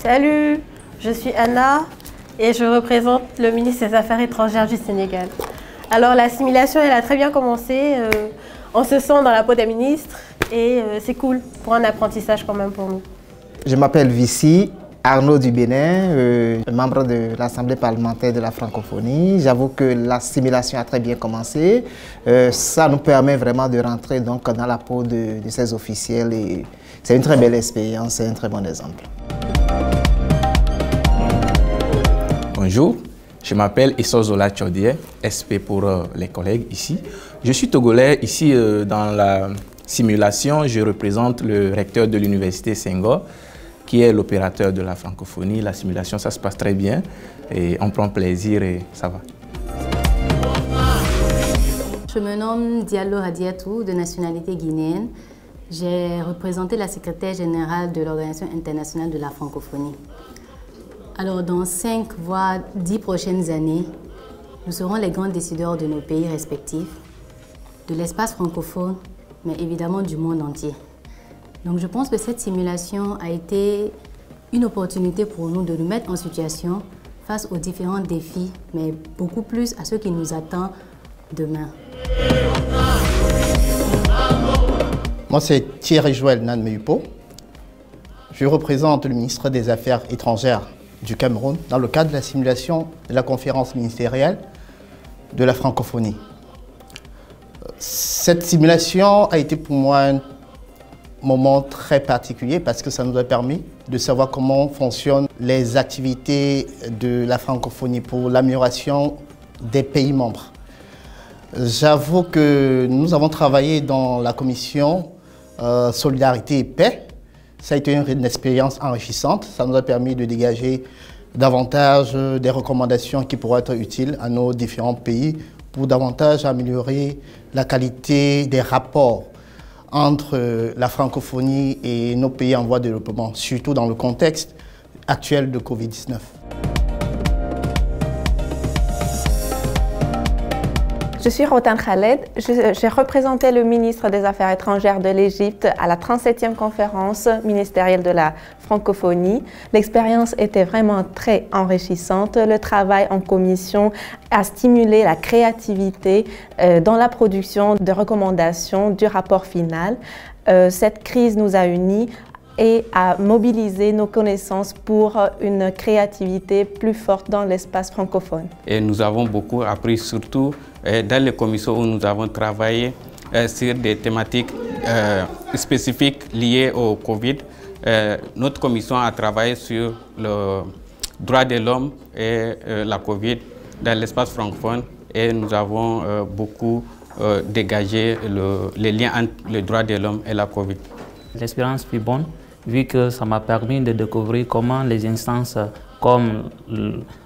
Salut, je suis Anna et je représente le ministre des Affaires étrangères du Sénégal. Alors l'assimilation, elle a très bien commencé. On se sent dans la peau des ministres et c'est cool pour un apprentissage quand même pour nous. Je m'appelle Vici Arnaud du Bénin, membre de l'Assemblée parlementaire de la francophonie. J'avoue que l'assimilation a très bien commencé. Ça nous permet vraiment de rentrer donc dans la peau de ces officiels et c'est une très belle expérience, c'est un très bon exemple. Bonjour, je m'appelle Issozola Tchodié, SP pour les collègues ici. Je suis togolais ici dans la simulation. Je représente le recteur de l'université Senghor, qui est l'opérateur de la francophonie. La simulation, ça se passe très bien et on prend plaisir et ça va. Je me nomme Diallo Hadiatou, de nationalité guinéenne. J'ai représenté la secrétaire générale de l'Organisation internationale de la francophonie. Alors, dans 5 voire 10 prochaines années, nous serons les grands décideurs de nos pays respectifs, de l'espace francophone, mais évidemment du monde entier. Donc je pense que cette simulation a été une opportunité pour nous de nous mettre en situation face aux différents défis, mais beaucoup plus à ce qui nous attend demain. Moi, c'est Thierry Joël Nanmeupo. Je représente le ministre des Affaires étrangères du Cameroun dans le cadre de la simulation de la conférence ministérielle de la francophonie. Cette simulation a été pour moi un moment très particulier parce que ça nous a permis de savoir comment fonctionnent les activités de la francophonie pour l'amélioration des pays membres. J'avoue que nous avons travaillé dans la commission Solidarité et Paix. Ça a été une expérience enrichissante. Ça nous a permis de dégager davantage des recommandations qui pourraient être utiles à nos différents pays pour davantage améliorer la qualité des rapports entre la francophonie et nos pays en voie de développement, surtout dans le contexte actuel de Covid-19. Je suis Rotan Khaled, j'ai représenté le ministre des Affaires étrangères de l'Égypte à la 37e conférence ministérielle de la francophonie. L'expérience était vraiment très enrichissante. Le travail en commission a stimulé la créativité dans la production de recommandations du rapport final. Cette crise nous a unis et à mobiliser nos connaissances pour une créativité plus forte dans l'espace francophone. Et nous avons beaucoup appris, surtout dans les commissions où nous avons travaillé sur des thématiques spécifiques liées au Covid. Notre commission a travaillé sur le droit de l'homme et la Covid dans l'espace francophone et nous avons beaucoup dégagé les liens entre le droit de l'homme et la Covid. L'expérience fut bonne, vu que ça m'a permis de découvrir comment les instances comme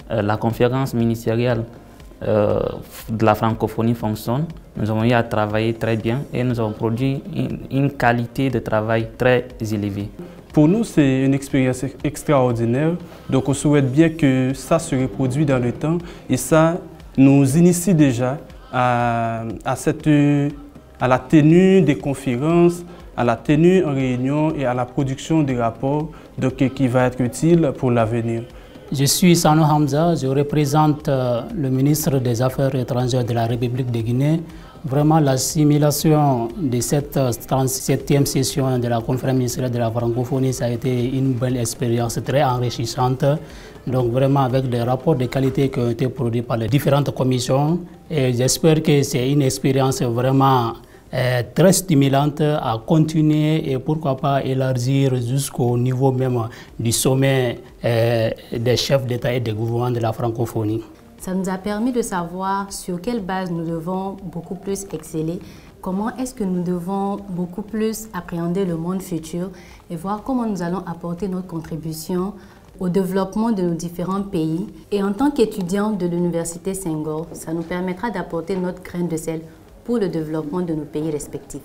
la conférence ministérielle de la francophonie fonctionnent. Nous avons eu à travailler très bien et nous avons produit une qualité de travail très élevée. Pour nous, c'est une expérience extraordinaire. Donc on souhaite bien que ça se reproduise dans le temps et ça nous initie déjà à la tenue des conférences, à la tenue en réunion et à la production des rapports qui va être utile pour l'avenir. Je suis Sano Hamza, je représente le ministre des Affaires étrangères de la République de Guinée. Vraiment, la simulation de cette 37e session de la conférence ministérielle de la francophonie, ça a été une belle expérience très enrichissante. Donc vraiment avec des rapports de qualité qui ont été produits par les différentes commissions. Et j'espère que c'est une expérience vraiment très stimulante à continuer et pourquoi pas élargir jusqu'au niveau même du sommet des chefs d'État et de gouvernement de la francophonie. Ça nous a permis de savoir sur quelle base nous devons beaucoup plus exceller, comment est-ce que nous devons beaucoup plus appréhender le monde futur et voir comment nous allons apporter notre contribution au développement de nos différents pays. Et en tant qu'étudiants de l'université Senghor, ça nous permettra d'apporter notre grain de sel pour le développement de nos pays respectifs.